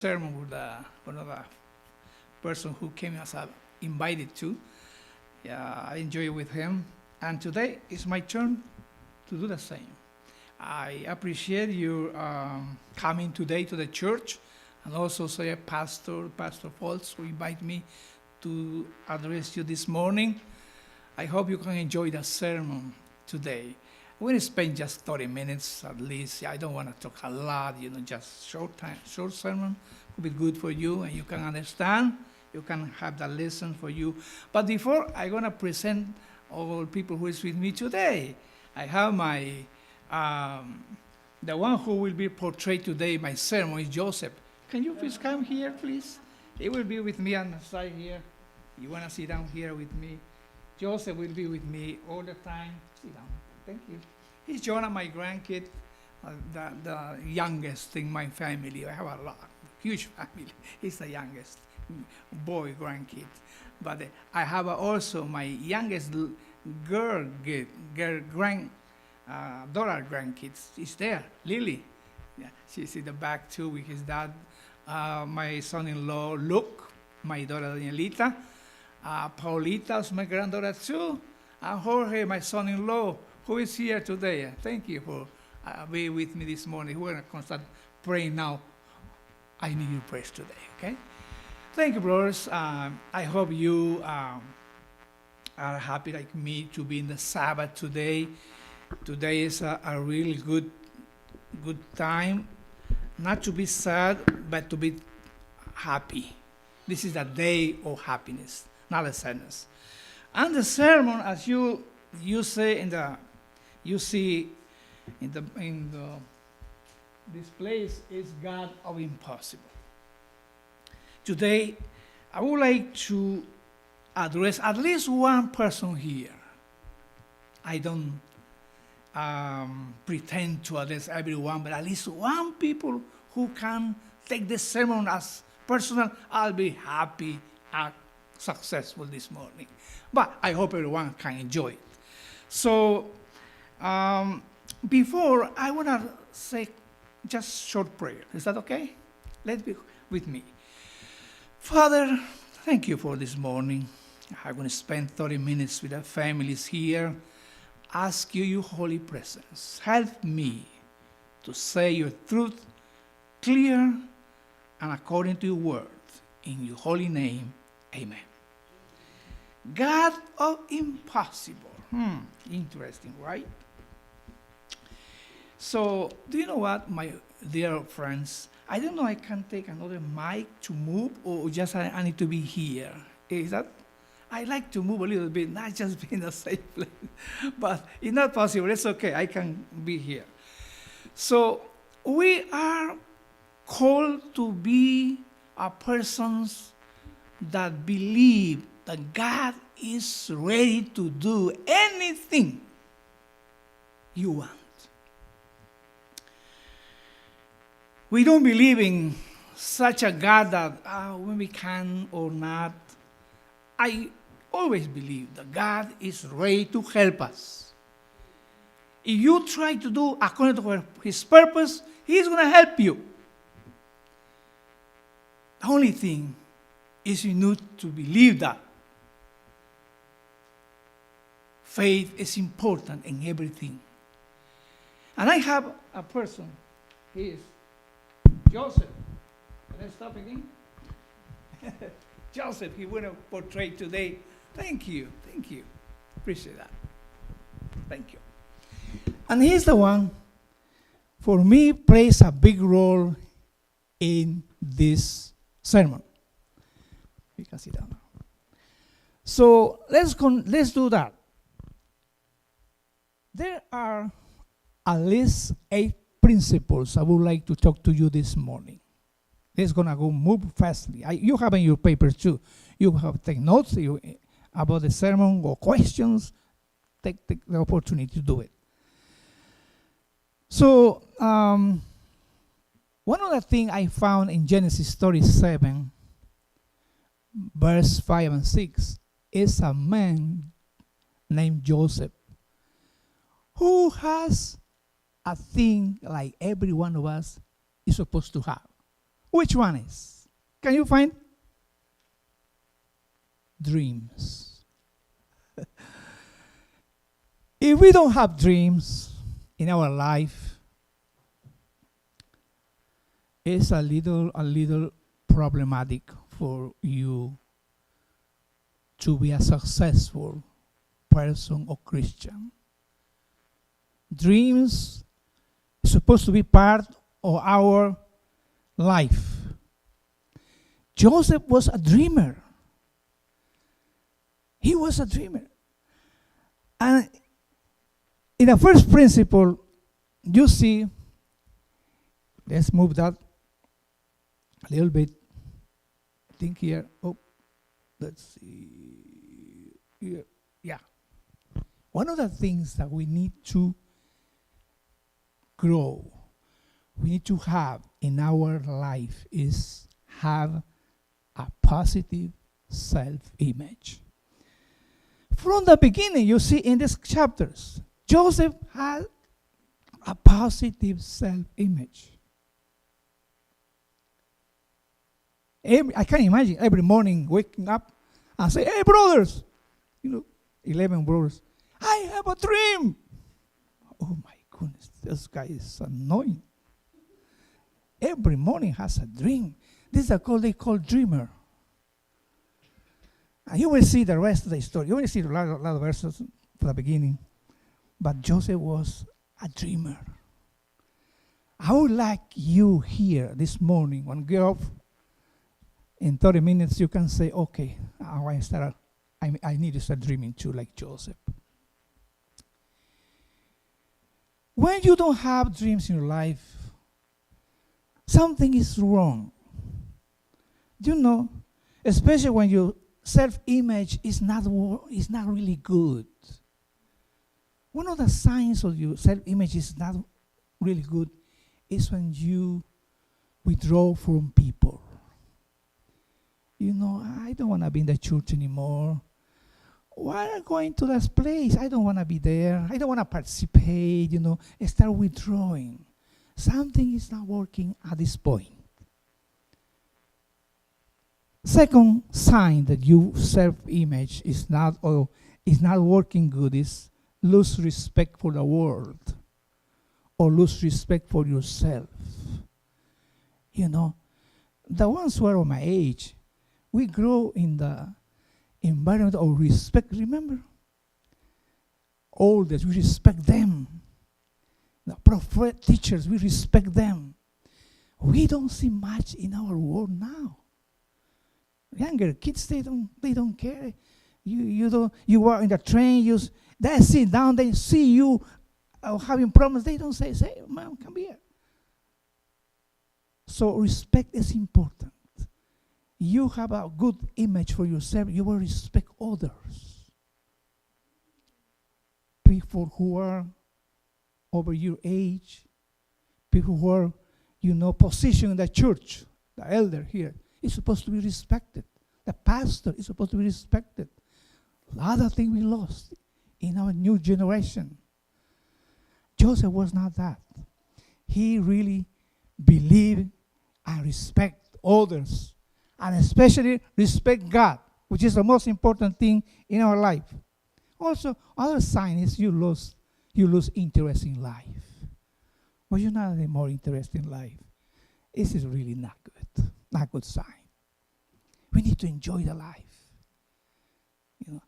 sermon with one of the person who came as I invited to. Yeah, I enjoy it with him. And today is my turn to do the same. I appreciate you coming today to the church, and also say Pastor Flores, who invited me to address you this morning. I hope you can enjoy the sermon today. We're going to spend just 30 minutes at least. I don't want to talk a lot, just short sermon will be good for you, and you can understand. You can have that lesson for you. But before I'm going to present all people who is with me today, I have my, the one who will be portrayed today, my sermon is Joseph. Can you please come here, please? He will be with me on the side here. You want to sit down here with me? Joseph will be with me all the time. Sit down. Thank you. He's Jonah, my grandkid, the youngest in my family. I have a huge family. He's the youngest boy grandkid. But I have also my youngest daughter grandkids. She's there, Lily. Yeah, she's in the back too with his dad. My son-in-law, Luke. My daughter, Danielita. Paulita's my granddaughter too. And Jorge, my son-in-law, who is here today. Thank you for being with me this morning. We're going to start praying now. I need your prayers today, okay? Thank you, brothers. I hope you are happy like me to be in the Sabbath today. Today is a really good time, not to be sad, but to be happy. This is a day of happiness, not a sadness. And the sermon, as you see in this place, is God of impossible. Today, I would like to address at least one person here. I don't pretend to address everyone, but at least one people who can take this sermon as personal. I'll be happy and successful this morning. But I hope everyone can enjoy it. So, before, I want to say just short prayer. Is that okay? Let's be with me. Father, thank you for this morning. I'm going to spend 30 minutes with the families here. Ask you your holy presence. Help me to say your truth clear and according to your word. In your holy name, amen. God of impossible. Interesting, right? So, do you know what, my dear friends? I don't know I can take another mic to move, or just I need to be here. Is that? I like to move a little bit, not just be in the same place. But it's not possible. It's okay. I can be here. So, we are called to be a persons that believe that God is ready to do anything you want. We don't believe in such a God that when we can or not. I always believe that God is ready to help us. If you try to do according to His purpose, He's going to help you. The only thing is you need to believe that. Faith is important in everything. And I have a person. He is Joseph. Can I stop again? Joseph, he will portray today. Thank you. Appreciate that. Thank you. And he's the one, for me, plays a big role in this sermon. You can sit down now. So let's do that. There are at least 8 principles I would like to talk to you this morning. It's going to go move fastly. You have in your papers too. You have take notes about the sermon or questions. Take the opportunity to do it. So, one of the things I found in Genesis 37, verse 5 and 6, is a man named Joseph who has a thing like every one of us is supposed to have. Which one is? Can you find? Dreams. If we don't have dreams in our life, it's a little problematic for you to be a successful person or Christian. Dreams are supposed to be part of our life. Joseph was a dreamer. He was a dreamer. And in the first principle, you see, let's move that a little bit. I think here, let's see. Here. Yeah. One of the things that we need to grow, we need to have in our life is have a positive self-image. From the beginning, you see in these chapters, Joseph had a positive self-image. I can imagine every morning waking up and say, "Hey, brothers," 11 brothers, "I have a dream." Oh my goodness, this guy is annoying. Every morning has a dream. This is they call dreamer. And you will see the rest of the story. You will see a lot of verses from the beginning. But Joseph was a dreamer. I would like you here this morning, when you get up, in 30 minutes you can say, "Okay, I need to start dreaming too, like Joseph." When you don't have dreams in your life, something is wrong. Especially when your self-image is not really good. One of the signs of your self-image is not really good is when you withdraw from people. I don't want to be in the church anymore. Why are you going to this place? I don't want to be there. I don't want to participate, Start withdrawing. Something is not working at this point. Second sign that your self-image is not working good is lose respect for the world or lose respect for yourself. The ones who are of my age, we grow in the environment of respect. Remember? Elders, we respect them. The prophet teachers, we respect them. We don't see much in our world now. Younger kids, they don't care. You are in the train, they sit down, they see you having problems, they don't say, "Mom, come here." So respect is important. You have a good image for yourself, you will respect others. People who are over your age, people who are, positioned in the church, the elder here, is supposed to be respected. The pastor is supposed to be respected. A lot of things we lost in our new generation. Joseph was not that. He really believed and respect others, and especially respect God, which is the most important thing in our life. Also, other sign is you lose interest in life. Well, you're not any more interested in life. This is really not good. Not a good sign. We need to enjoy the life.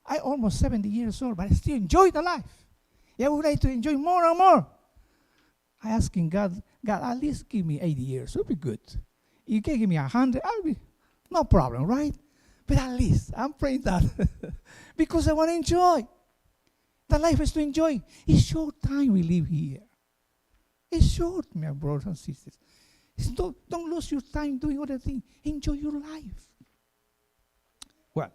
I'm almost 70 years old, but I still enjoy the life. I would like to enjoy more and more. I asking God, at least give me 80 years. It'll be good. You can give me 100, I'll be no problem, right? But at least I'm praying that because I want to enjoy. The life is to enjoy. It's short time we live here. It's short, my brothers and sisters. Don't lose your time doing other things. Enjoy your life. Well,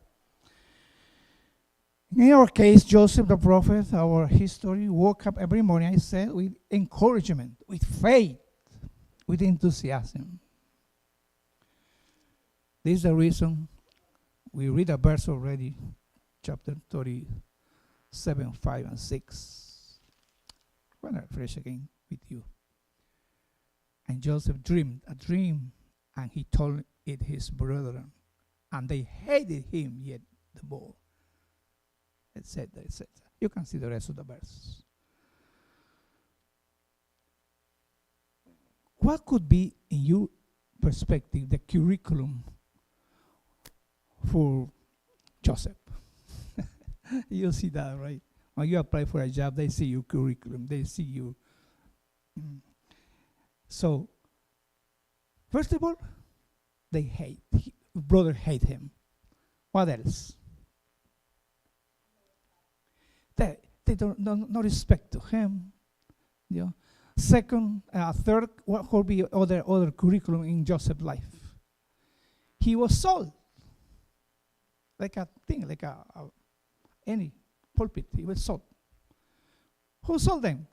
in our case, Joseph the prophet, our history, woke up every morning, I said, with encouragement, with faith, with enthusiasm. This is the reason we read a verse already, chapter 37, 5, and 6. I'm going to refresh again with you. And Joseph dreamed a dream, and he told it his brethren, and they hated him yet the more. Etc., etc. You can see the rest of the verse. What could be, in your perspective, the curriculum for Joseph? You see that, right? When you apply for a job, they see your curriculum. They see you. So, first of all, brother hate him. What else? They don't no respect to him. You know. Second, third, what could be other curriculum in Joseph's life? He was sold, like a thing, like any pulpit. He was sold. Who sold them?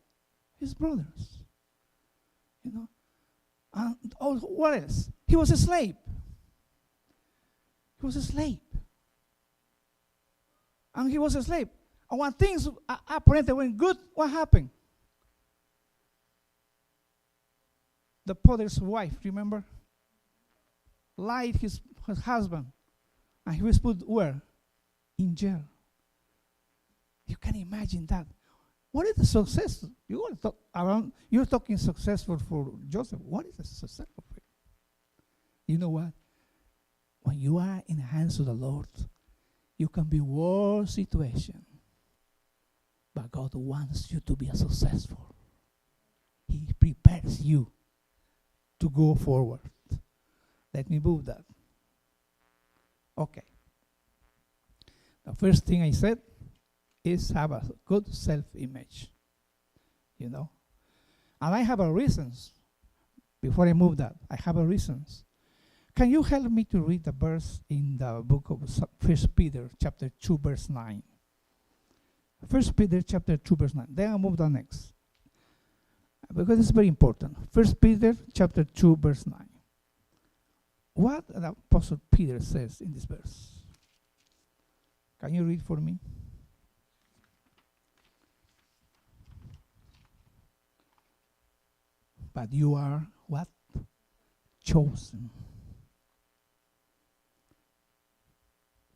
His brothers. You know. And what else? He was a slave. He was a slave. And he was a slave. And when things apparently went good, what happened? The potter's wife, remember? Lied his husband. And he was put where? In jail. You can imagine that. What is the success? You're talking successful for Joseph. What is the success for him? You know what? When you are in the hands of the Lord, you can be worse situation. But God wants you to be successful. He prepares you to go forward. Let me move that. Okay. The first thing I said is have a good self-image. You know? And I have a reasons. Before I move that, I have a reasons. Can you help me to read the verse in the book of 1 Peter chapter 2 verse 9? 1 Peter chapter 2 verse 9. Then I'll move the next. Because it's very important. 1 Peter chapter 2 verse 9. What the Apostle Peter says in this verse? Can you read for me? But you are what? Chosen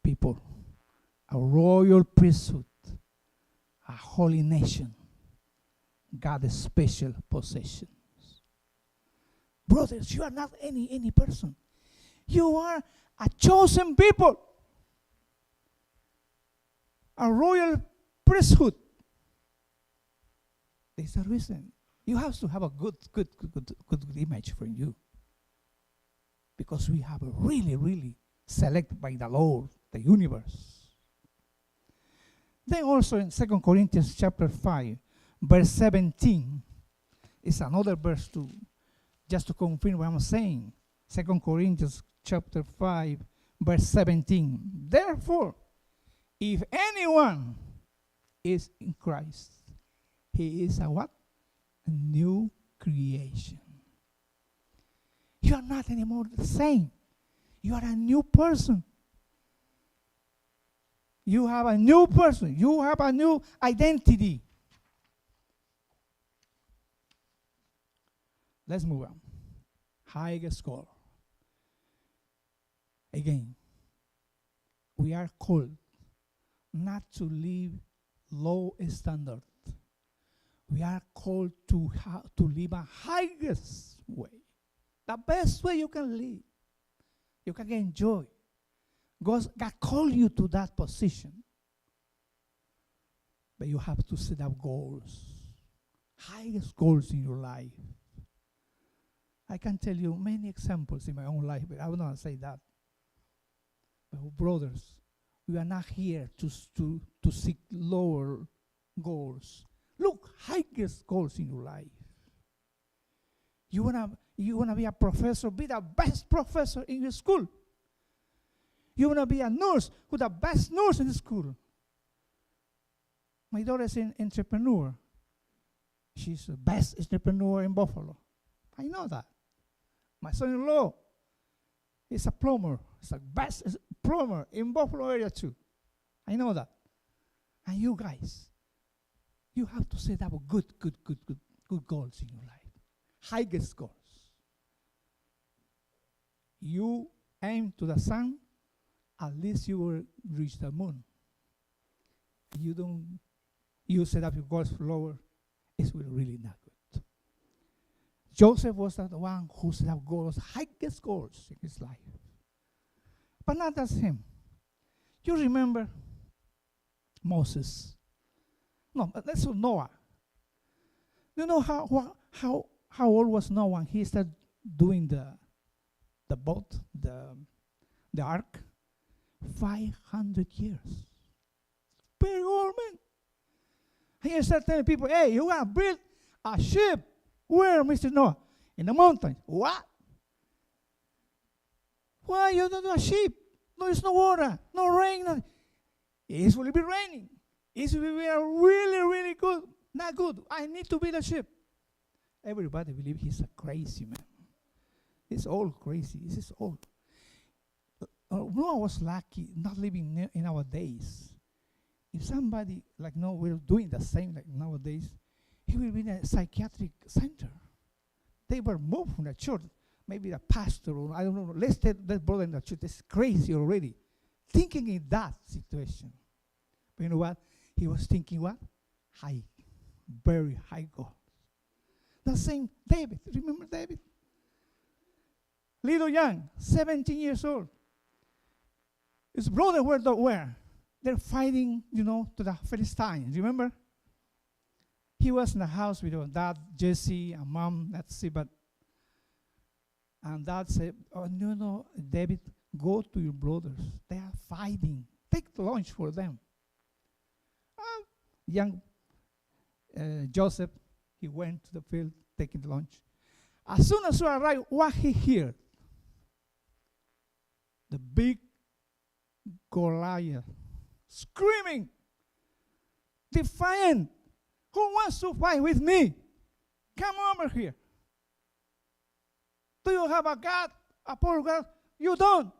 people, a royal priesthood, a holy nation, God's special possessions. Brothers, you are not any person. You are a chosen people, a royal priesthood. There's a reason. You have to have a good image for you. Because we have a really selected by the Lord, the universe. Then also in 2 Corinthians chapter 5, verse 17, is another verse just to confirm what I'm saying. 2 Corinthians chapter 5, verse 17. Therefore, if anyone is in Christ, he is a what? A new creation. You are not anymore the same. You are a new person. You have a new person. You have a new identity. Let's move on. High score. Again, we are called not to live low standard. We are called to live a highest way. The best way you can live. You can enjoy. God called you to that position. But you have to set up goals. Highest goals in your life. I can tell you many examples in my own life, but I will not say that. But brothers, we are not here to seek lower goals. Look, highest goals in your life. You wanna be a professor, be the best professor in your school. You wanna be a nurse, who's the best nurse in the school. My daughter is an entrepreneur. She's the best entrepreneur in Buffalo. I know that. My son-in-law is a plumber. He's the best plumber in Buffalo area too. I know that. And you guys, you have to set up good goals in your life. Highest goals. You aim to the sun, at least you will reach the moon. You don't, you set up your goals lower, it's really not good. Joseph was the one who set up goals, highest goals in his life. But not just him. You remember Moses? No, but let's say Noah. You know how old was Noah when he started doing the boat, the ark? 500 years. Very old man. He started telling people, hey, you want to build a ship. Where, Mr. Noah? In the mountains. What? Why you don't do a ship? No, there's no water, no rain. No. It will be raining. It will be really, really good. Not good. I need to build a ship. Everybody believes he's a crazy man. He's all crazy. This is all. Noah was lucky not living in our days. If somebody like Noah were doing the same like nowadays, he will be in a psychiatric center. They were moved from the church. Maybe the pastor, or I don't know. Let's take that brother in the church. That's crazy already. Thinking in that situation. But you know what? He was thinking what? High. Very high goals. The same David. Remember David? Little young, 17 years old. His brother were where? They're fighting, to the Philistines. Remember? He was in the house with dad, Jesse, and mom, let's see, and dad said, oh, no, David, go to your brothers. They are fighting. Take the lunch for them. Young Joseph, he went to the field taking the lunch. As soon as he arrived, what he heard? The big Goliath screaming, defiant. Who wants to fight with me? Come over here. Do you have a God, a poor God? You don't.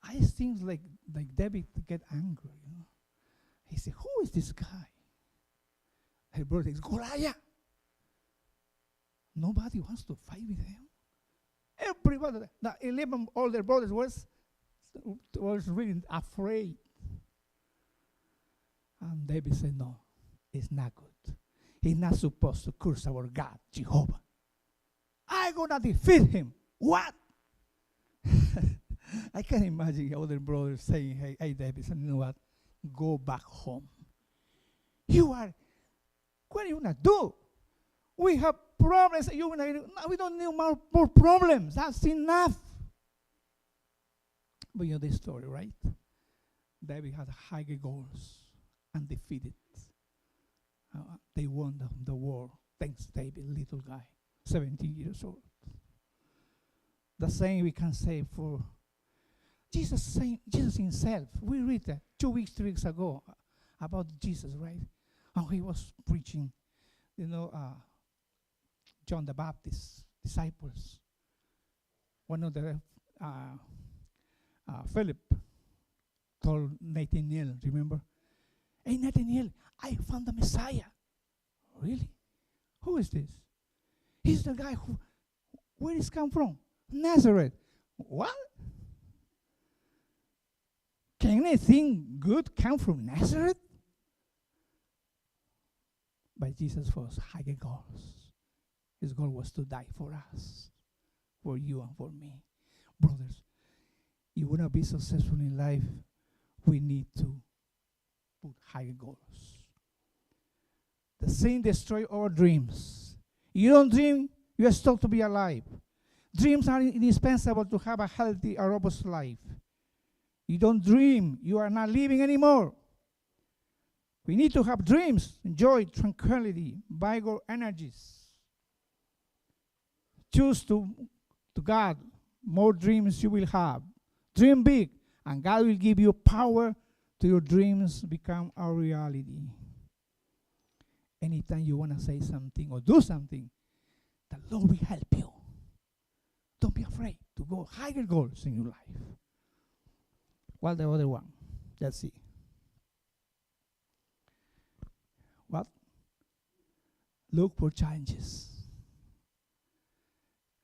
I think like David get angry. He said, who is this guy? Her brother is Goliath. Nobody wants to fight with him. Everybody, the 11 older brothers was really afraid. And David said, no, it's not good. He's not supposed to curse our God, Jehovah. I'm going to defeat him. What? I can imagine the older brothers saying, hey, David, you know what? Go back home. What are you going to do? We have problems. We don't need more problems. That's enough. But you know this story, right? David had higher goals and defeated. They won the war. Thanks, David, little guy, 17 years old. The same we can say for Jesus himself. We read that 3 weeks ago about Jesus, right? And he was preaching, John the Baptist disciples. One of the Philip told Nathanael, remember? Hey, Nathanael, I found the Messiah. Really? Who is this? He's the guy where he's come from? Nazareth. What? Can anything good come from Nazareth? But Jesus was higher goals. His goal was to die for us, for you and for me. Brothers, you want to be successful in life, we need to put higher goals. The sin destroys our dreams. You don't dream, you are still to be alive. Dreams are indispensable to have a healthy, a robust life. You don't dream, you are not living anymore. We need to have dreams, joy, tranquility, vigor, energies. Choose to God. More dreams you will have. Dream big, and God will give you power to your dreams become a reality. Anytime you want to say something or do something, the Lord will help you. Don't be afraid to go higher goals in your life. What the other one? Let's see. What? Look for challenges.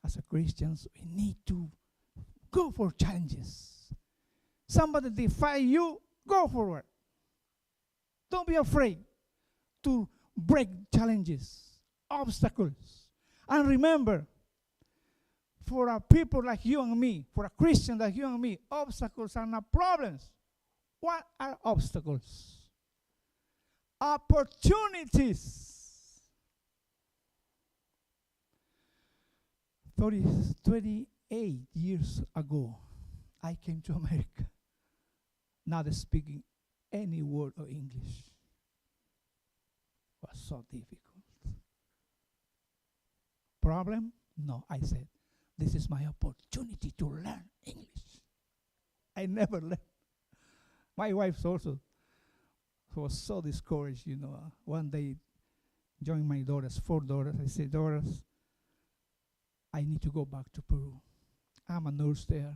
As a Christians, we need to go for challenges. Somebody defy you, go forward. Don't be afraid to break challenges, obstacles. And remember, for a people like you and me, for a Christian like you and me, obstacles are not problems. What are obstacles? Opportunities. 28 years ago, I came to America, not speaking any word of English. It was so difficult. Problem? No, I said, this is my opportunity to learn English. I never learned. My wife also was so discouraged, One day, joined my daughters, 4 daughters. I said, daughters, I need to go back to Peru. I'm a nurse there.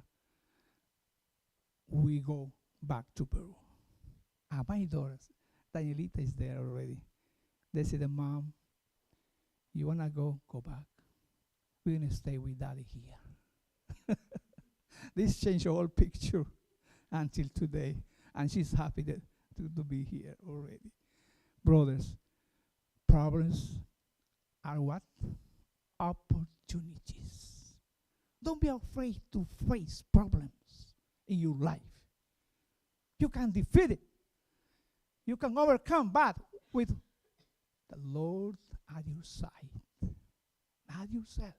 We go back to Peru. My daughters, Danielita is there already. They said, Mom, you want to go? Go back. We're going to stay with Daddy here. This changed the whole picture until today. And she's happy to be here already. Brothers, problems are what? Opportunities. Don't be afraid to face problems in your life. You can defeat it. You can overcome, but with the Lord at your side. Not yourself.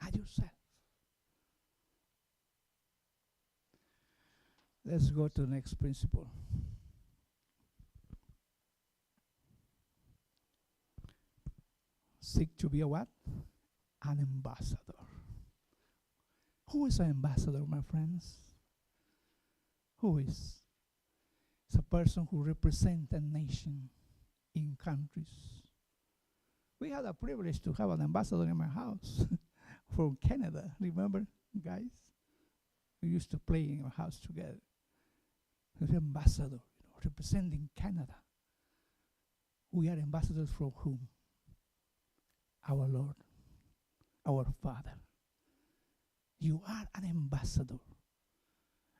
Not yourself. Let's go to the next principle. Seek to be a what? An ambassador. Who is an ambassador, my friends? Who is? It's a person who represents a nation in countries. We had a privilege to have an ambassador in my house from Canada. Remember, guys? We used to play in our house together. He was an ambassador, representing Canada. We are ambassadors from whom? Our Lord, our Father. You are an ambassador.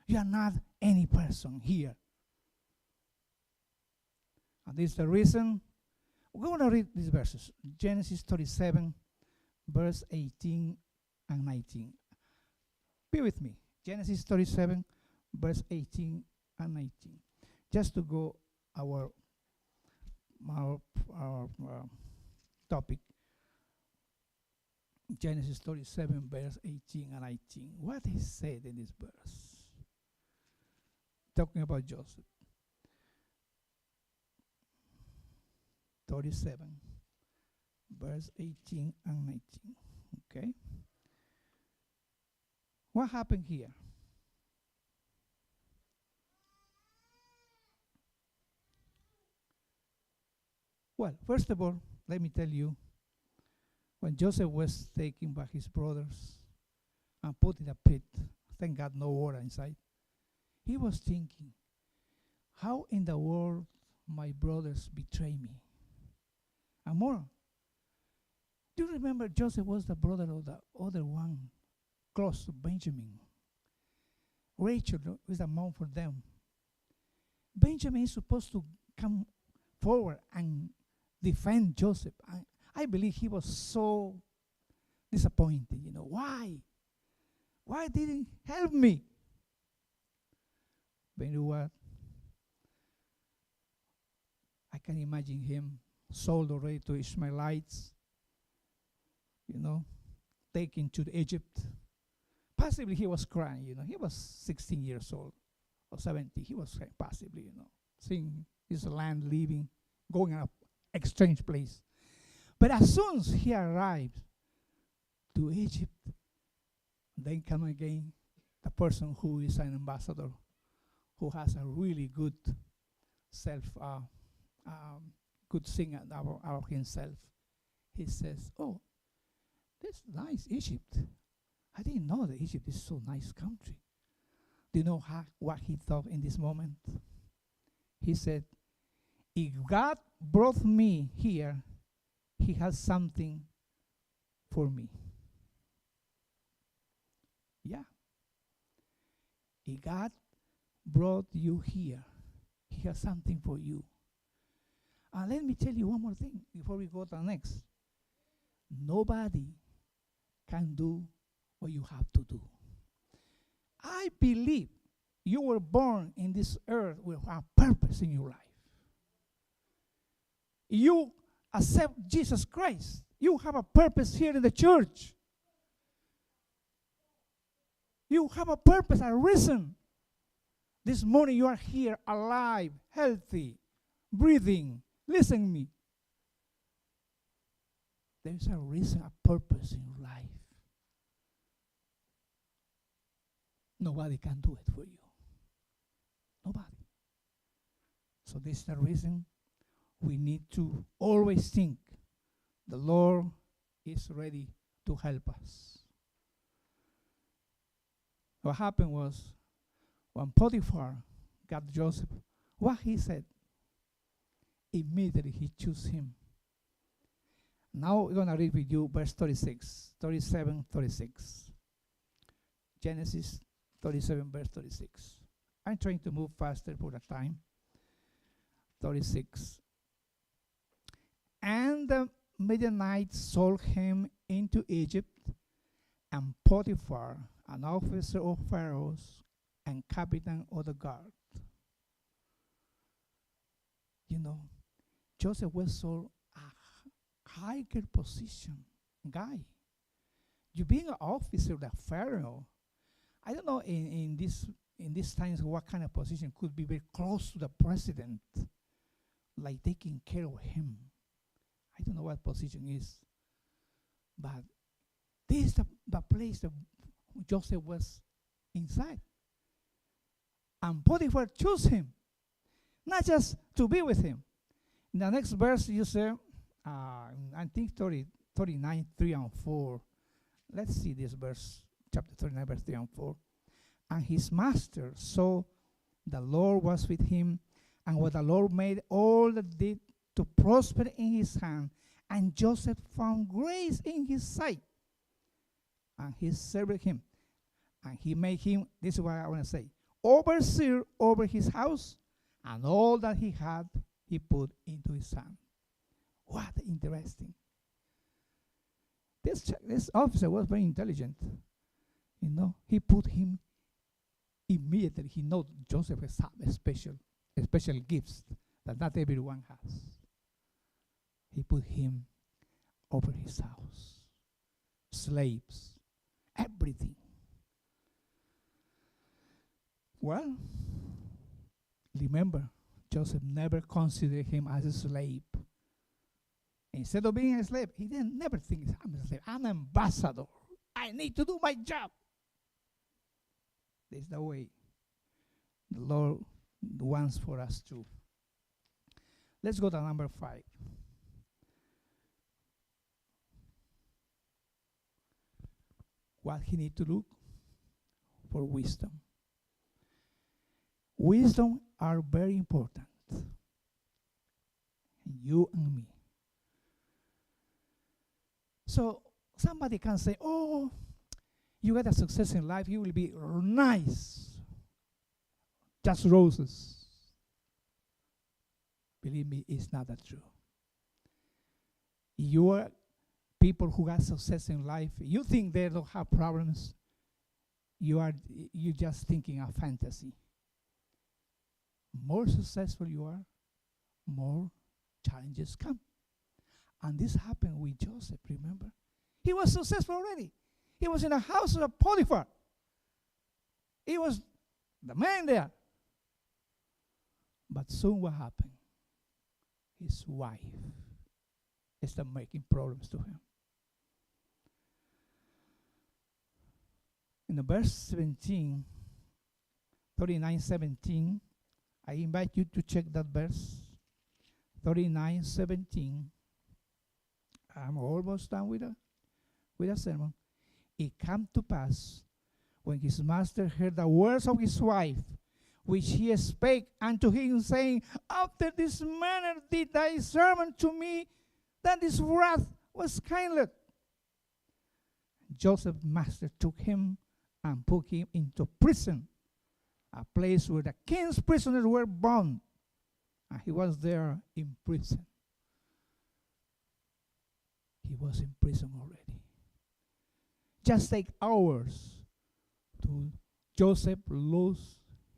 You are not any person here. And this is the reason. We're going to read these verses. Genesis 37, verse 18 and 19. Be with me. Genesis 37, verse 18 and 19. Just to go our topic. Genesis 37, verse 18 and 19. What is said in this verse? Talking about Joseph. 37, verse 18 and 19. Okay? What happened here? Well, first of all, let me tell you, when Joseph was taken by his brothers and put in a pit, thank God no water inside, he was thinking, how in the world my brothers betray me? And more, do you remember Joseph was the brother of the other one, close to Benjamin? Rachel was the mom for them. Benjamin is supposed to come forward and defend Joseph. I believe he was so disappointed. Why? Why didn't he help me? But you know what? I can imagine him sold already to Ishmaelites, taken to Egypt. Possibly he was crying, He was 16 years old or 17. He was crying, possibly, seeing his land leaving, going up exchange place. But as soon as he arrived to Egypt, then come again the person who is an ambassador, who has a really good good thing about himself. He says, "Oh, this nice Egypt. I didn't know that Egypt is so nice country." Do you know what he thought in this moment? He said, "If God brought me here, He has something for me." Yeah. If God brought you here, He has something for you. And let me tell you one more thing before we go to the next. Nobody can do what you have to do. I believe you were born in this earth with a purpose in your life. You accept Jesus Christ. You have a purpose here in the church. You have a purpose, a reason. This morning you are here alive, healthy, breathing. Listen to me. There is a reason, a purpose in your life. Nobody can do it for you. Nobody. So this is the reason we need to always think the Lord is ready to help us. What happened was when Potiphar got Joseph, what he said, immediately he chose him. Now we're going to read with you verse 36, 37, 36. Genesis 37, verse 36. I'm trying to move faster for the time. 36. And the Midianites sold him into Egypt, and Potiphar, an officer of Pharaoh's and captain of the guard. You know, Joseph was sold a higher position guy. You being an officer of the Pharaoh, I don't know in these times what kind of position could be very close to the president, like taking care of him. I don't know what position is, but this is the place that Joseph was inside. And Potiphar chose him, not just to be with him. In the next verse, you say, I think 39, 3 and 4. Let's see this verse, chapter 39, verse 3 and 4. And his master saw the Lord was with him, and what the Lord made all that did to prosper in his hand. And Joseph found grace in his sight. And he served him. And he made him, this is what I want to say, overseer over his house, and all that he had, he put into his hand. What interesting. This officer was very intelligent. You know, he put him immediately. He knows Joseph has special gifts that not everyone has. He put him over his house. Slaves, everything. Well, remember, Joseph never considered him as a slave. Instead of being a slave, he didn't never think, I'm a slave. I'm an ambassador. I need to do my job. This is the way the Lord wants for us to. Let's go to number 5. What he need to look for wisdom. Wisdom are very important. You and me. So somebody can say, oh, you get a success in life, you will be nice. Just roses. Believe me, it's not that true. You are people who have success in life, you think they don't have problems. You're just thinking of fantasy. More successful you are, more challenges come. And this happened with Joseph, remember? He was successful already. He was in the house of Potiphar. He was the man there. But soon what happened? His wife started making problems to him. In the verse 17, 39:17, I invite you to check that verse. 39:17. I'm almost done with a sermon. It came to pass when his master heard the words of his wife, which he spake unto him, saying, after this manner did thy servant to me, that his wrath was kindled. Joseph's master took him and put him into prison, a place where the king's prisoners were bound. And he was there in prison. He was in prison already. Just take hours to Joseph lose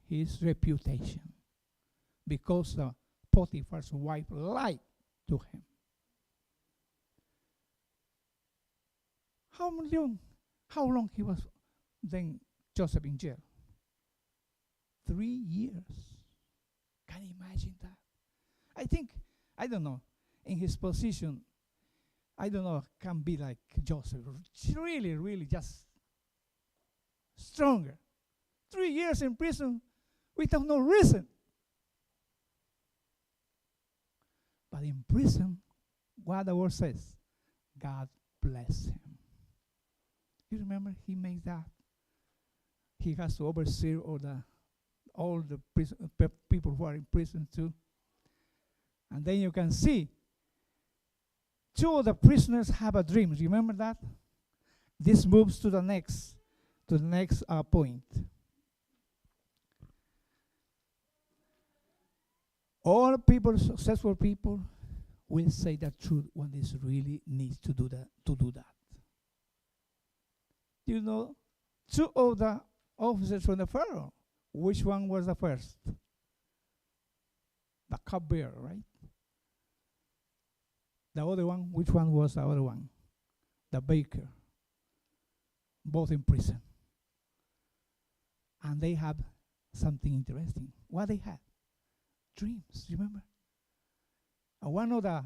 his reputation because the Potiphar's wife lied to him. How long he was then Joseph in jail? 3 years. Can you imagine that? I don't know, in his position, I don't know, can be like Joseph. Really, really just stronger. 3 years in prison without no reason. But in prison, what the word says, God bless him. You remember he made that? He has to oversee all the people who are in prison too. And then you can see 2 of the prisoners have a dream. Remember that? This moves to the next point. All people, successful people, will say the truth when this really needs to do that. You know, 2 of the officers from the Pharaoh. Which one was the first? The cupbearer, right? The other one, which one was the other one? The baker. Both in prison. And they have something interesting. What they had? Dreams, remember? One of the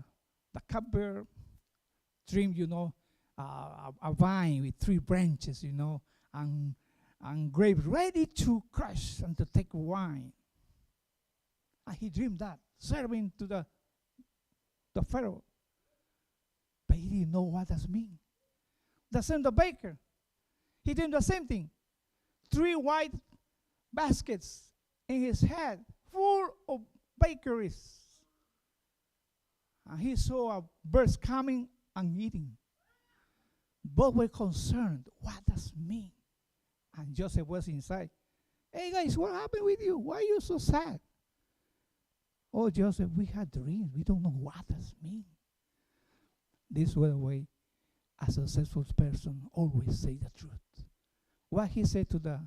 cupbearer dreamed, a vine with 3 branches, and grapes ready to crush and to take wine. And he dreamed that, serving to the Pharaoh. But he didn't know what that means. The same the baker. He did the same thing. 3 white baskets in his head, full of bakeries. And he saw a birds coming and eating. Both were concerned. What does it mean? And Joseph was inside. Hey guys, what happened with you? Why are you so sad? Oh, Joseph, we had dreams. We don't know what does it mean. This was the way a successful person always say the truth. What he said to the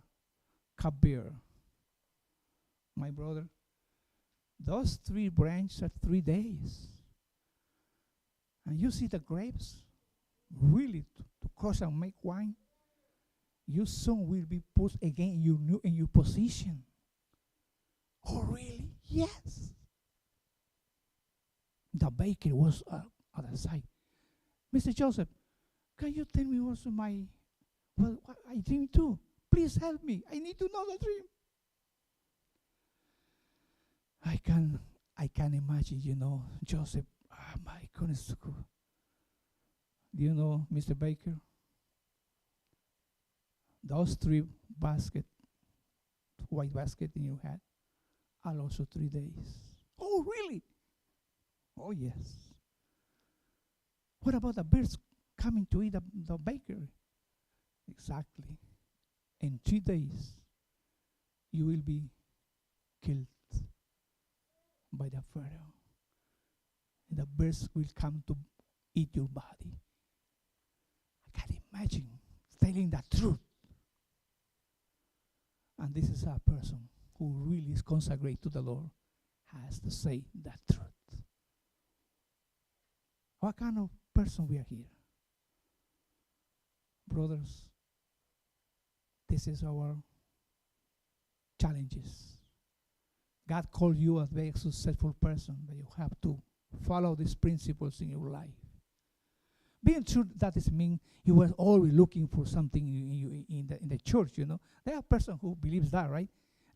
cupbearer, my brother, those 3 branches are 3 days. And you see the grapes really to crush and make wine. You soon will be put again in your position. Oh, really? Yes. The baker was at the side. Mr. Joseph, can you tell me also what I dream too? Please help me. I need to know the dream. I can imagine, Joseph. My goodness. Do you know, Mr. Baker? Those 3 white basket in your head are also 3 days. Oh, really? Oh, yes. What about the birds coming to eat the bakery? Exactly. In 3 days, you will be killed by the Pharaoh. And the birds will come to eat your body. I can imagine telling the truth. And this is a person who really is consecrated to the Lord, has to say the truth. What kind of person we are here? Brothers, this is our challenges. God called you a very successful person, but you have to follow these principles in your life. Being true, that is mean you were always looking for something in the church, There are person who believes that, right?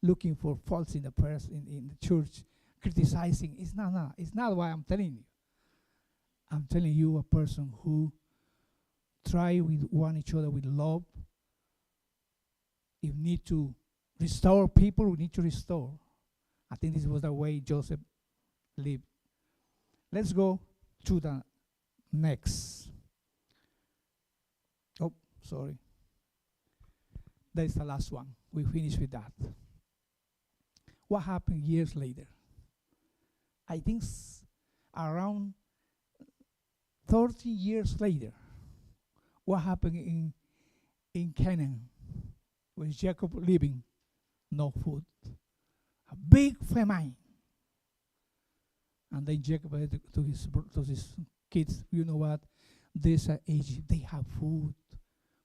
Looking for faults in the church, criticizing. It's not what I'm telling you. I'm telling you a person who try with one each other with love. If need to restore people, we need to restore. I think this was the way Joseph lived. Let's go to the next. Oh, sorry. That's the last one. We finish with that. What happened years later? I think around 30 years later, what happened in Canaan with Jacob living, no food, a big famine. And then Jacob said to his kids, you know what? There's Egypt, they have food.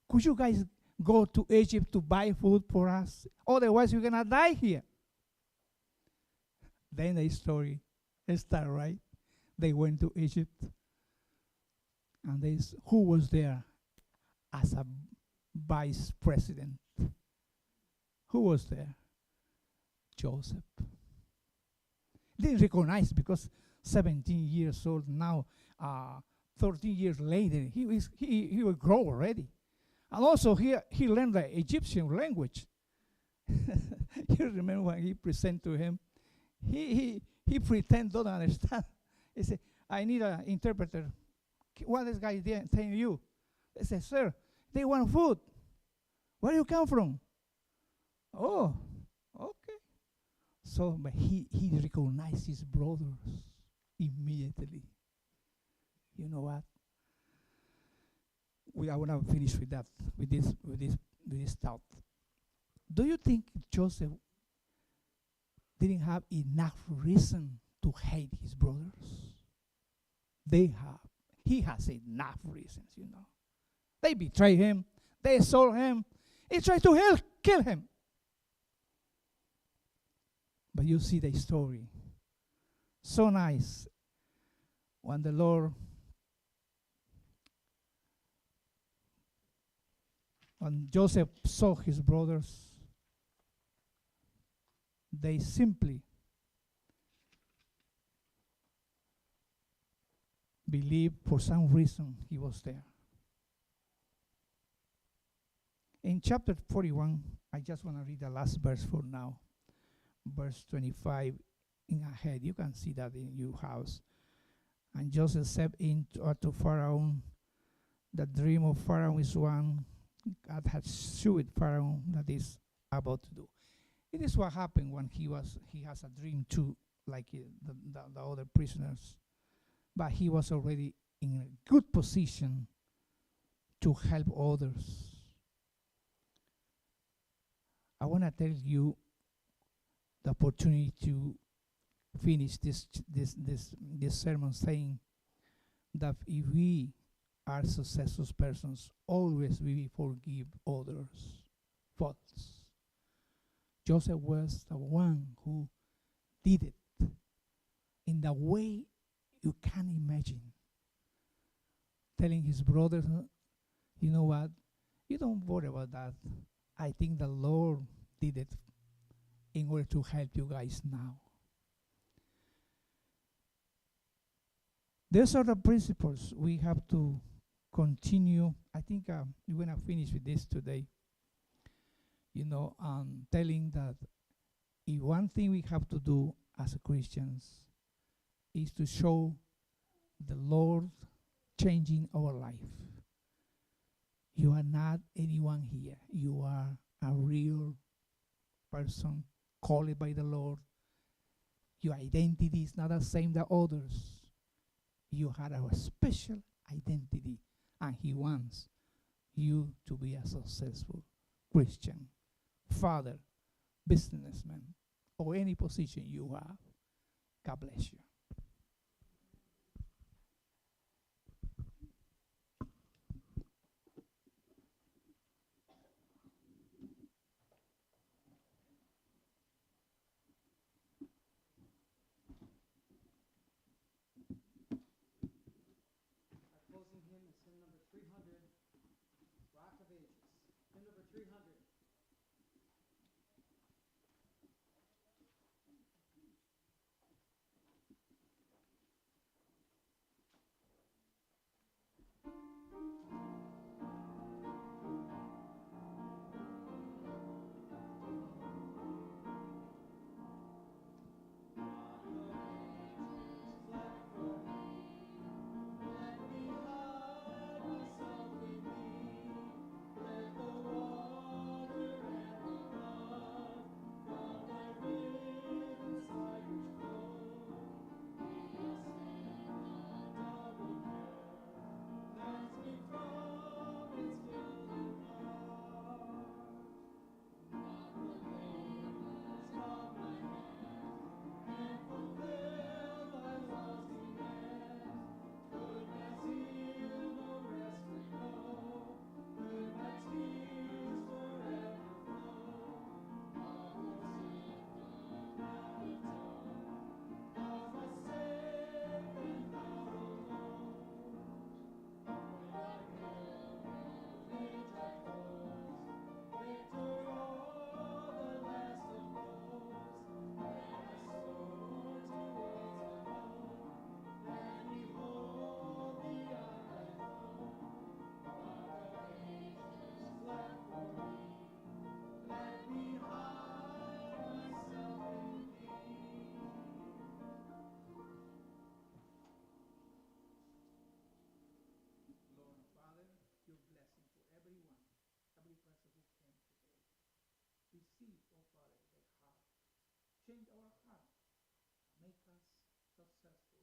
Could you guys go to Egypt to buy food for us? Otherwise, we're going to die here. Then the story started, right? They went to Egypt. And who was there as a vice president? Who was there? Joseph. Didn't recognize because 17 years old now, 13 years later, he will grow already. And also he learned the Egyptian language. You remember when he presented to him? He pretend don't understand. He said, I need an interpreter. What is guy telling you? They said, sir, they want food. Where you come from? Oh, okay. So but he recognized his brothers immediately. You know what? I want to finish with that, with this thought. Do you think Joseph didn't have enough reason to hate his brothers? They have. He has enough reasons, you know. They betrayed him. They sold him. He tried to kill him. But you see the story. So nice. When the Lord, when Joseph saw his brothers, they simply believed for some reason he was there. In chapter 41, I just want to read the last verse for now. Verse 25 in ahead. You can see that in your house. And Joseph said to Pharaoh, the dream of Pharaoh is one God had showed Pharaoh that is about to do. It is what happened when he has a dream too, like the other prisoners. But he was already in a good position to help others. I want to tell you the opportunity to finish this sermon saying that if we are successful persons, always we forgive others' faults. Joseph was the one who did it in the way you can imagine. Telling his brothers, you know what, you don't worry about that. I think the Lord did it in order to help you guys now. These are the principles we have to continue. I think we're going to finish with this today. You know, telling that if one thing we have to do as Christians is to show the Lord changing our life. You are not anyone here. You are a real person called by the Lord. Your identity is not the same as others. You have a special identity, and He wants you to be a successful Christian, father, businessman, or any position you have. God bless you. Closing hymn is hymn number 300, Rock of Ages. Hymn number 300. Let the water change our heart, make us successful.